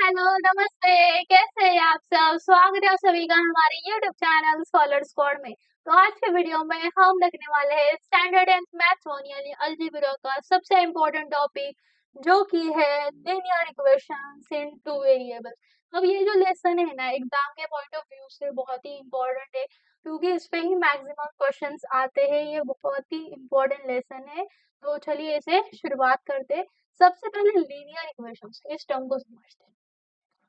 Hello, नमस्ते। कैसे हैं आप सब? स्वागत है आप सभी का हमारे YouTube चैनल स्कॉलर स्क्वाड में। तो आज के वीडियो में हम देखने वाले हैं स्टैंडर्ड एंड मैथ्स वन यानी अलजेब्रा का सबसे इम्पोर्टेंट टॉपिक, जो कि है लीनियर इक्वेशंस इन टू वेरिएबल्स। अब ये जो लेसन है ना, एग्जाम के पॉइंट ऑफ व्यू से बहुत ही इम्पोर्टेंट है, क्योंकि इस पे ही मैक्सिमम क्वेश्चंस आते हैं। ये बहुत ही इम्पोर्टेंट लेसन है। तो चलिए इसे शुरुआत करते हैं। सबसे पहले लीनियर इक्वेशंस, इस टर्म को समझते हैं।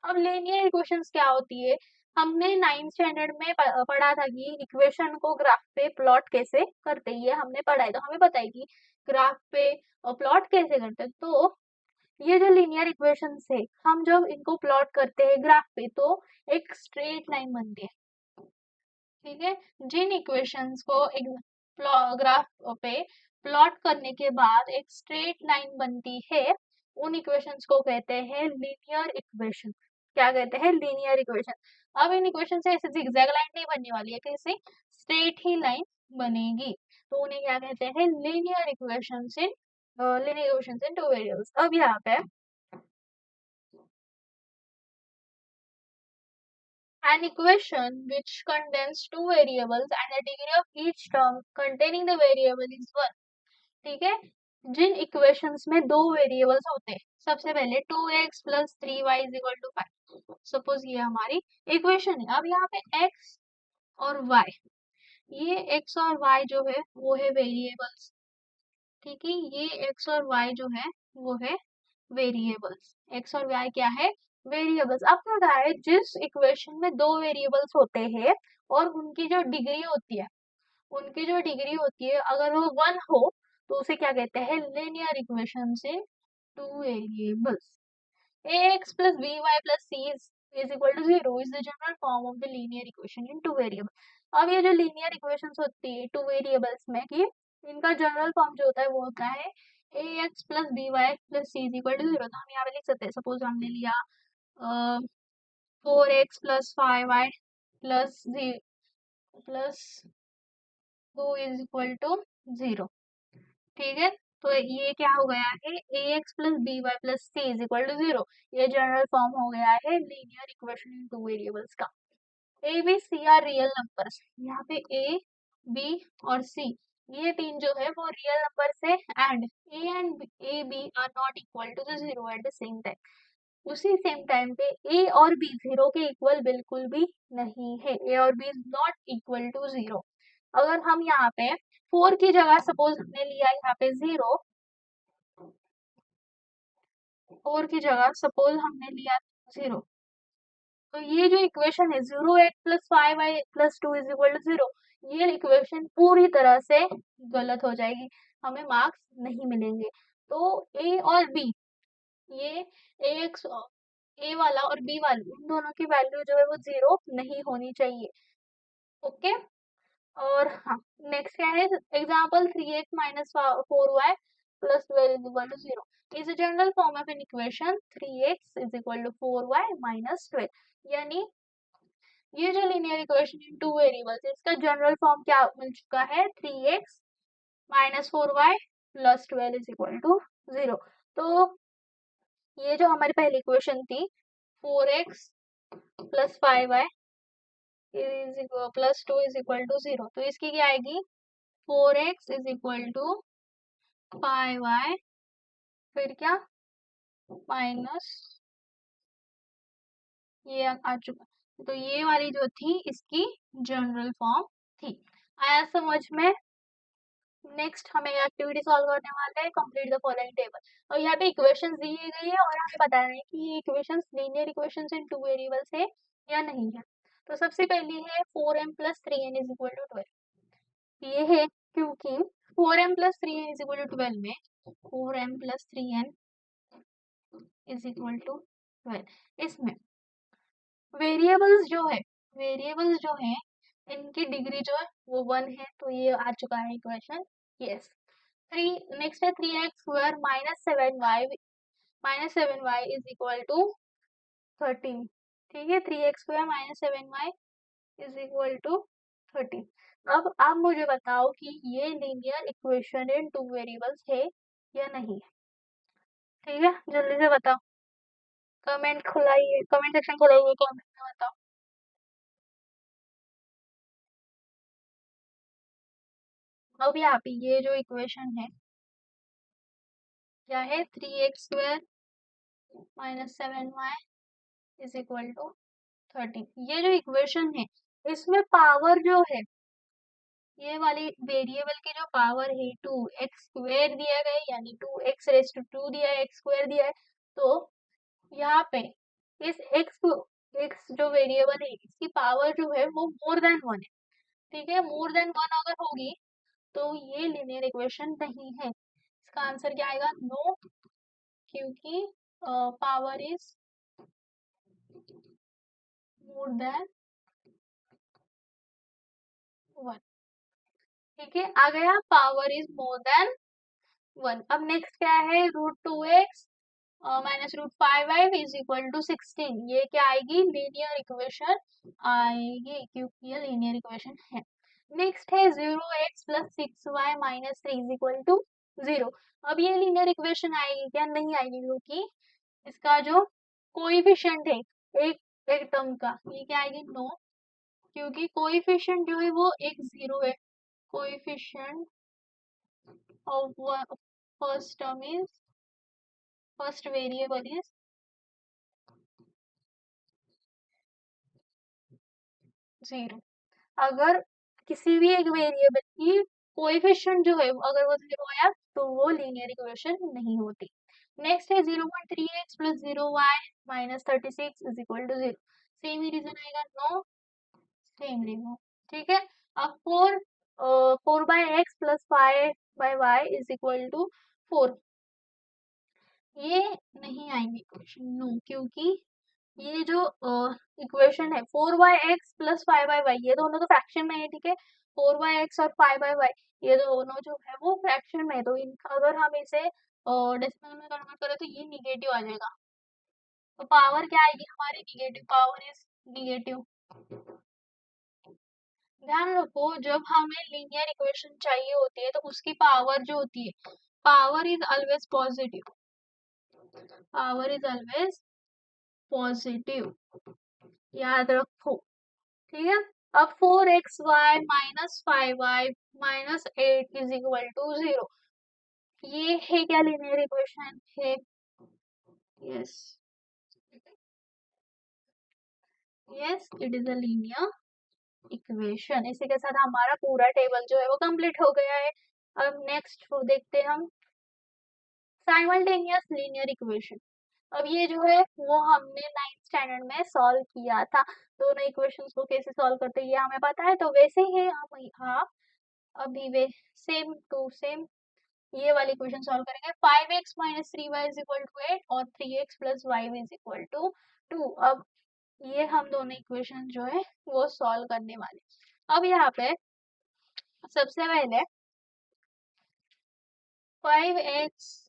अब लीनियर इक्वेशंस क्या होती है? हमने 9th स्टैंडर्ड में पढ़ा था कि इक्वेशन को ग्राफ पे प्लॉट कैसे करते हैं, ये हमने पढ़ा है। तो हमें पता है कि ग्राफ पे प्लॉट कैसे करते हैं। तो ये जो लीनियर इक्वेशंस है, हम जब इनको प्लॉट करते हैं ग्राफ पे तो एक स्ट्रेट लाइन बनती है। ठीक है, जिन इक्वेशंस को एक ग्राफ पे प्लॉट करने के बाद एक स्ट्रेट लाइन बनती है, उन इक्वेशंस को कहते हैं लीनियर इक्वेशन। क्या कहते हैं? Linear equation. अब इन इक्वेशन से ऐसे जिगजैग लाइन नहीं बनने वाली है, कैसे स्ट्रेट ही लाइन बनेगी। तो उन्हें क्या कहते हैं? लीनियर इक्वेशंस इन टू वेरिएबल्स। अब यहाँ पे an equation which contains two variables and the degree of each term containing the variable is 1। ठीक है, जिन इक्वेशंस में दो वेरिएबल्स होते हैं, सबसे पहले 2x plus 3y is equal to 5। Suppose ये हमारी इक्वेशन है। अब यहाँ पे x और y, ये x और y जो है वो है वेरिएबल्स। ठीक है, ये x और y जो है वो है वेरिएबल्स। x और y क्या है? वेरिएबल्स। आपको पता है जिस इक्वेशन में दो वेरिएबल्स होते हैं और उनकी जो डिग्री होती है, अगर वो 1 हो तो उसे क्या कहते हैं? Linear equation in two variables. ax plus by plus c is equal to 0 is the general form of the linear equation in two variables। अब ये जो लीनियर इक्वेशंस होती है टू वेरिएबल्स में, कि इनका जनरल फॉर्म जो होता है वो होता है ax plus by plus c is equal to 0। तो हम यहाँ पे लिख सकते हैं, सपोज हमने लिया 4x plus 5y plus 2 is equal to 0। ठीक है, तो ये क्या हो गया है? ax plus by plus c is equal to 0। ये जनरल फॉर्म हो गया है linear equation in two variables का। A B C are real numbers. यहाँ पे ए बी और सी, ये तीन जो है वो रियल नंबर्स है, and A B are not equal to the 0 at the same time. उसी सेम टाइम पे ए और बी 0 के इक्वल बिल्कुल भी नहीं है। ए और B is not equal to 0। अगर हम यहाँ पे 4 की जगह सपोज हमने लिया यहाँ पे 0, 4 की जगह सपोज हमने लिया 0, तो ये जो इक्वेशन है 0x plus 5y plus 2 is equal to 0, ये इक्वेशन पूरी तरह से गलत हो जाएगी, हमें मार्क्स नहीं मिलेंगे। तो ए और बी, ये एक्स ए वाला और बी वाली, इन दोनों की वैल्यू जो है वो 0 नहीं होनी चाहिए। ओके, और हाँ, नेक्स्ट क्या है? Example 3x minus 4y plus 12 is equal to 0 is a general form of an equation 3x is equal to 4y minus 12। यानी ये जो linear equation in two variables है, इसका जनरल फॉर्म क्या मिल चुका है? 3x minus 4y plus 12 is equal to 0। तो ये जो हमारी पहली इक्वेशन थी 4x plus 5y is equal plus 2 is equal to 0, तो इसकी क्या आएगी? 4x is equal to 5y, फिर क्या? माइनस, ये आ चुका। तो ये वाली जो थी इसकी जनरल फॉर्म थी। आया समझ में? नेक्स्ट हमें एक्टिविटी सॉल्व करने वाले हैं, कंप्लीट द फॉलोइंग टेबल। और यहाँ पे इक्वेशंस दी गई है और हमें बताना है कि ये इक्वेशंस लीनियर इक्वेशंस इन टू वेरिएबल्स है या नहीं है। तो सबसे पहली है 4m plus 3n is equal to 12। ये है क्योंकि 4m plus 3n is equal to 12 में 4m plus 3n is equal to 12, इसमें वेरिएबल्स जो है इनकी डिग्री जो है वो 1 है, तो ये आ चुका है इक्वेशन। यस। 3 नेक्स्ट है 3x square minus 7y is equal to 13। ठीक है, 3x square minus 7y is equal to 13। अब आप मुझे बताओ कि ये linear equation in two variables है या नहीं है? ठीक है, जल्दी से बताओ। कमेंट खुलाइए, कमेंट सेक्शन खुलाइए, कमेंट में बताओ। अब यहाँ पे ये जो इक्वेशन है क्या है, 3x² minus 7y is equal to 13। ये जो इक्वेशन है इसमें पावर जो है, ये वाली वेरिएबल की जो पावर है 2x² दिया गया है, यानी 2x⁻² दिया है, x² दिया है। तो यहाँ पे इस x जो वेरिएबल है इसकी पावर जो है वो मोर देन 1 है। ठीक है, मोर देन 1 अगर होगी तो ये लीनियर इक्वेशन नहीं है। इसका आंसर क्या आएगा, नो, क्योंकि पावर इज मोर देन 1। ठीक है, आ गया, पावर इज मोर देन 1। अब नेक्स्ट क्या है, √2x minus √5y is equal to 16। ये क्या आएगी, लीनियर इक्वेशन आएगी, क्योंकि ये लीनियर इक्वेशन है। नेक्स्ट है 0x plus 6y minus 3 is equal to 0। अब ये लीनियर इक्वेशन आएगी क्या, नहीं आएगी, क्योंकि इसका जो कोएफिशिएंट है एक एक टर्म का, ये क्या आएगी, नो, क्योंकि कोएफिशिएंट जो है वो एक 0 है। Coefficient of first term is, first variable is 0। अगर किसी भी एक वेरिएबल की कोएफिशिएंट जो है अगर वो 0 आया तो वो लीनियर इक्वेशन नहीं होती। नेक्स्ट है 0.3x plus 0y minus 36 is equal to 0। Same ही रीजन आएगा, नो, सेम रीजन। ठीक है, अब 4/x plus 5/y is equal to 4, ये नहीं आएंगे इक्वेशन, नो, क्योंकि ये जो इक्वेशन है 4/x प्लस 5/y, ये दोनों तो फ्रैक्शन में है। ठीक है, 4/x और 5/y ये दोनों जो है वो फ्रैक्शन में है, तो अगर हम इसे डेसिमल में कन्वर्ट करें तो ये निगेटिव आ जाएगा। तो पावर क्या आएगी हमारी, निगेटिव, पावर इज निगेटिव। ध्यान रखो, जब हमें लीनियर इक्वेशन चाहिए होती है तो उसकी पावर जो होती है, power is always positive, power is always positive, याद रखो। ठीक है, अब 4xy minus 5y minus 8 is equal to 0, ये है क्या, लीनियर इक्वेशन है, yes, yes, it is a linear equation. इसी के साथ हमारा पूरा टेबल जो है वो कंप्लीट हो गया है। अब नेक्स्ट देखते हैं हम साइमल्टेनियस लीनियर इक्वेशन। अब ये जो है वो हमने 9th स्टैंडर्ड में सॉल्व किया था। दोनों इक्वेशंस को कैसे सॉल्व करते हैं ये हमें पता है, तो वैसे ही हम यहाँ अभी वे सेम टू सेम ये वाली इक्वेशन सॉल्व करेंगे। 5x minus 3y is equal to 8 और 3x plus Y is equal to 2। अब ये हम दोनों इक्वेशन जो है वो सॉल्व करने वाले। अब यहाँ पे सबसे पहले 5x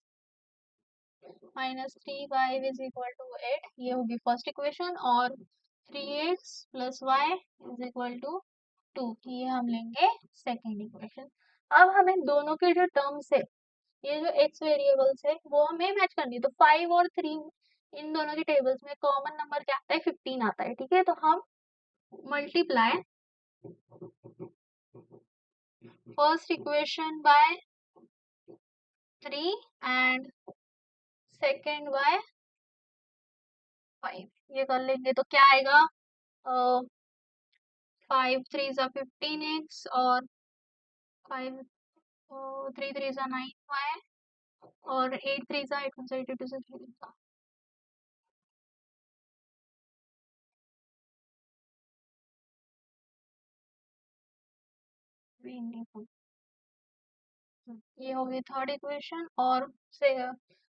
minus 3y is equal to 8, ये होगी फर्स्ट इक्वेशन, और 3x plus Y is equal to 2, ये हम लेंगे सेकेंड इक्वेशन। अब हमें दोनों के जो टर्म्स है, ये जो x वेरिएबल्स है वो हमें मैच करनी है। तो 5 और 3 इन दोनों के टेबल्स में कॉमन नंबर क्या आता है, 15 आता है। ठीक है, तो हम multiply first equation by 3 and second by 5, ये कर लेंगे तो क्या आएगा, 5 3 ज़ा 15x और 5 3 3 ज़ा 9y और 8 3 ज़ा 8 1 ज़ा 8 2 ज़ा 3 ज़ा। ये हो गई थर्ड इक्वेशन, और से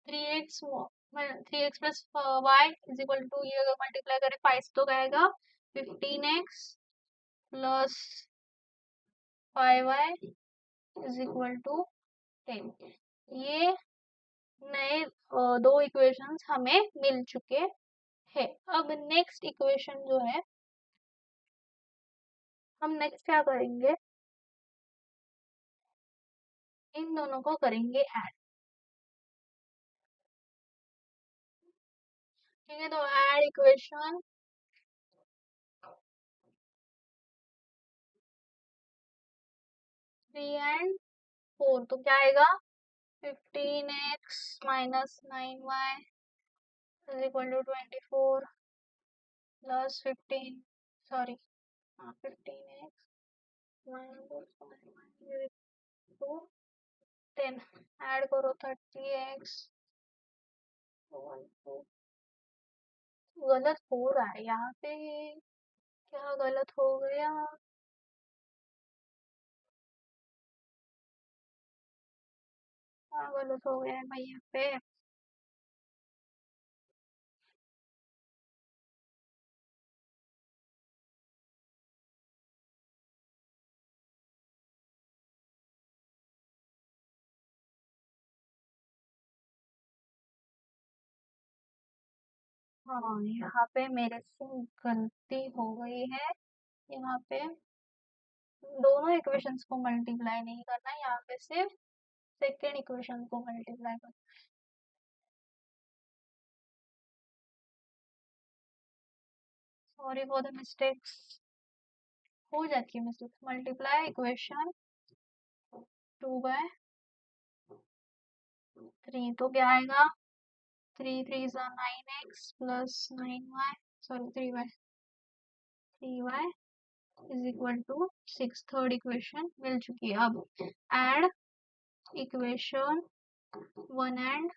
3x plus Y is equal to, ये अगर मल्टीप्लाई करें 5 तो आएगा 15x plus 5y is equal to 10। ये नए दो इक्वेशंस हमें मिल चुके हैं। अब नेक्स्ट इक्वेशन जो है, हम नेक्स्ट क्या करेंगे, इन दोनों को करेंगे ऐड। ठीक है, तो ऐड इक्वेशन 3 and 4, तो क्या आएगा 15x minus 9y is equal to 24 plus 15, sorry, हाँ 15x माइनस टू 10, ऐड करो 30x, गलत हो रहा है यहाँ पे, क्या गलत हो गया? क्या गलत हो गया है भाई यहाँ पे? हाँ, यहाँ पे मेरे से गलती हो गई है। यहाँ पे दोनों इक्वेशंस को मल्टीप्लाई नहीं करना, यहाँ पे सिर्फ सेकेंड इक्वेशन को मल्टीप्लाई करना। सॉरी फॉर द मिस्टेक्स, हो जाती है मिस्टेक्स। मल्टीप्लाई इक्वेशन 2/3, तो क्या आएगा 3 3 9x plus 9y, sorry 3y is equal to 6। Third equation मिल चुकी है। अब एड इक्वेशन 1 and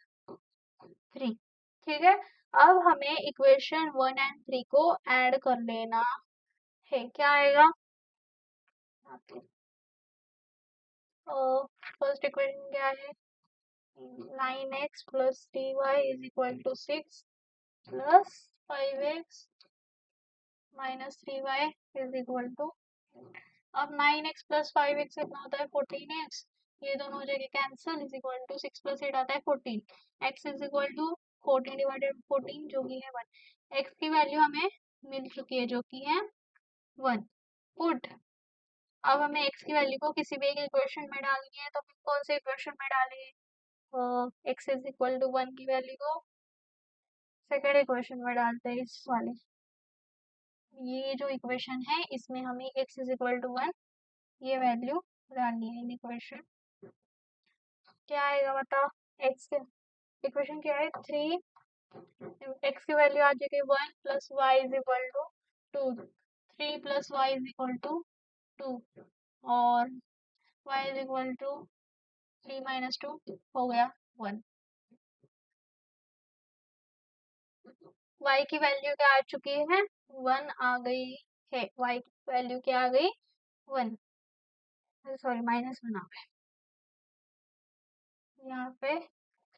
3, ठीक है। अब हमें इक्वेशन 1 and 3 को ऐड कर लेना है। क्या आएगा? फर्स्ट इक्वेशन क्या है? 9x plus 3y is equal to 6 plus 5x minus 3y is equal to, अब 9x प्लस 5x कितना होता है 14x, ये दोनों हो जाएंगे cancel, is equal to 6 plus 8 आता है 14, x is equal to 14 divided 14 जो कि है 1। x की वैल्यू हमें मिल चुकी है जो कि है 1। पुट, अब हमें x की वैल्यू को किसी भी एक इक्वेशन में डालनी है, तो हम कौन से इक्वेशन में डालेंगे? x इज इक्वल टू 1 की वैल्यू को सेकेंड इक्वेशन में डालते हैं, इस वाले, ये जो इक्वेशन है इसमें हमें x इज इक्वल टू 1 ये वैल्यू डालनी है इन इक्वेशन। क्या आएगा बता? x के इक्वेशन क्या है 3, x की वैल्यू आ जाएगी 1 plus Y is equal to 2, 3 plus Y is equal to 2, और y is equal to 3 minus 2 हो गया 1। y की वैल्यू क्या आ चुकी है? 1 आ गई है। y की वैल्यू क्या आ गई? 1, सॉरी -1 आ गई। यहाँ पे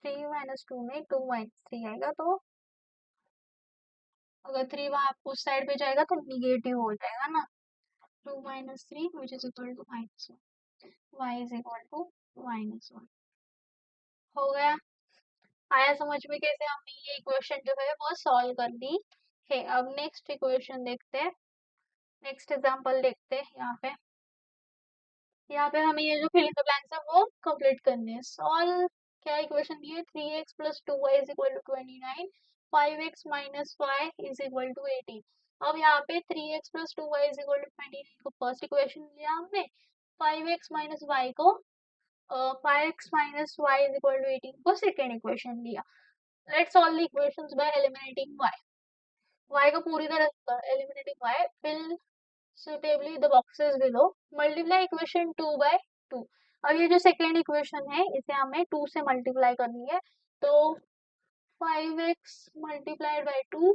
3 माइनस 2 में 2 माइनस 3 आएगा, तो अगर 3 वहां उस साइड पे जाएगा तो निगेटिव हो जाएगा ना। 2 minus 3 which is equal to -1, y is equal to -1 हो गया। आया समझ में कैसे हमने ये इक्वेशन जो है वो सॉल्व कर दी है। अब नेक्स्ट इक्वेशन देखते हैं, नेक्स्ट एग्जांपल देखते हैं। यहाँ पे हमें ये जो फिलिंग द ब्लैंक्स है वो कंप्लीट करने हैं। सॉल्व, क्या इक्वेशन दी है? 3x plus 2y is equal to 29, 5x minus Y is equal to 18। अब यहाँ पे 3x plus 2y is equal to 29 को फर्स्ट इक्वेशन लिया हमने, 5x माइनस वाई को 5x minus Y is equal to 18 को सेकेंड इक्वेशन लिया। Let's solve the equations by eliminating y को पूरी तरह एलिमिनेटिंग y, फिल suitably the boxes below, multiply equation 2 by 2। अब ये जो सेकेंड इक्वेशन है इसे हमें 2 से मल्टीप्लाई करनी है, तो 5x multiplied by 2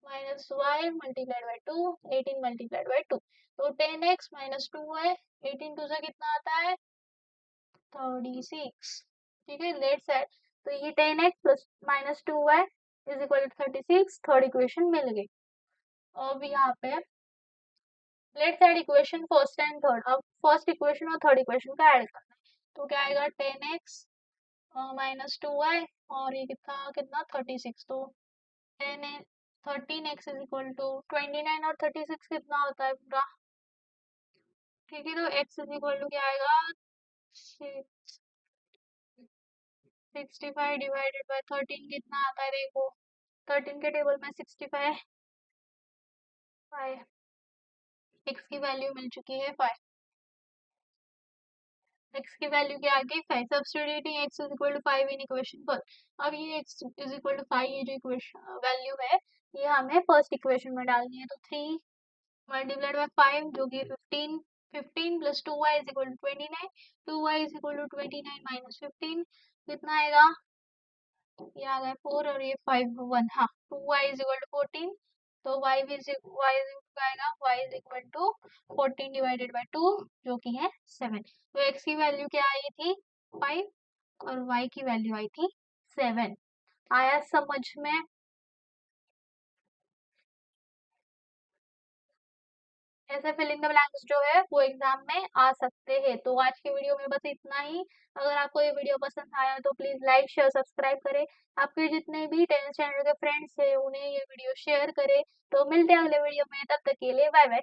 minus Y multiplied by 2, 18 multiplied by 2, तो 10x माइनस 2 है, 18 2 से कितना आता है 36। ठीक है, लेट्स ऐड, तो ये 10x plus minus 2y is equal to 36, third equation मिल गई। अब यहाँ पे let's add equation first and third. अब फर्स्ट इक्वेशन और थर्ड इक्वेशन का ऐड करना है, तो क्या आएगा 10x माइनस 2y, और ये कितना कितना 36, तो 10 13x इज इक्वल टू 29, और 36 कितना होता है पूरा। ठीक है, तो x इज इक्वल टू क्या आएगा 65 डिवाइडेड बाय 13 कितना आता है देखो, 13 के टेबल में 65 x की वैल्यू मिल चुकी है 5। x की वैल्यू क्या आ गई 5। Substituting x is equal to 5 in equation first. अब ये x इज इक्वल टू 5 ये जो इक्वेशन वैल्यू है ये हमें फर्स्ट इक्वेशन में डालनी है। तो 3 मल्टीप्लाइड बाय 5 जो कि 15। 15 plus 2y is equal to 29। 2y is equal to 29 minus 15 कितना आएगा? ये आ गया 4 और ये 5 1 हाँ 2y इज इक्वल टू 14। तो y is equal to 14 divided by 2 जो कि है 7। तो x की वैल्यू क्या आई थी 5 और y की वैल्यू आई थी 7। आया समझ में? ऐसे फिल इन द ब्लैंक्स जो है वो एग्जाम में आ सकते हैं। तो आज की वीडियो में बस इतना ही। अगर आपको ये वीडियो पसंद आया तो प्लीज लाइक शेयर सब्सक्राइब करें। आपके जितने भी 10th स्टैंडर्ड के फ्रेंड्स हैं उन्हें ये वीडियो शेयर करें। तो मिलते हैं अगले वीडियो में, तब तक के लिए बाय बाय।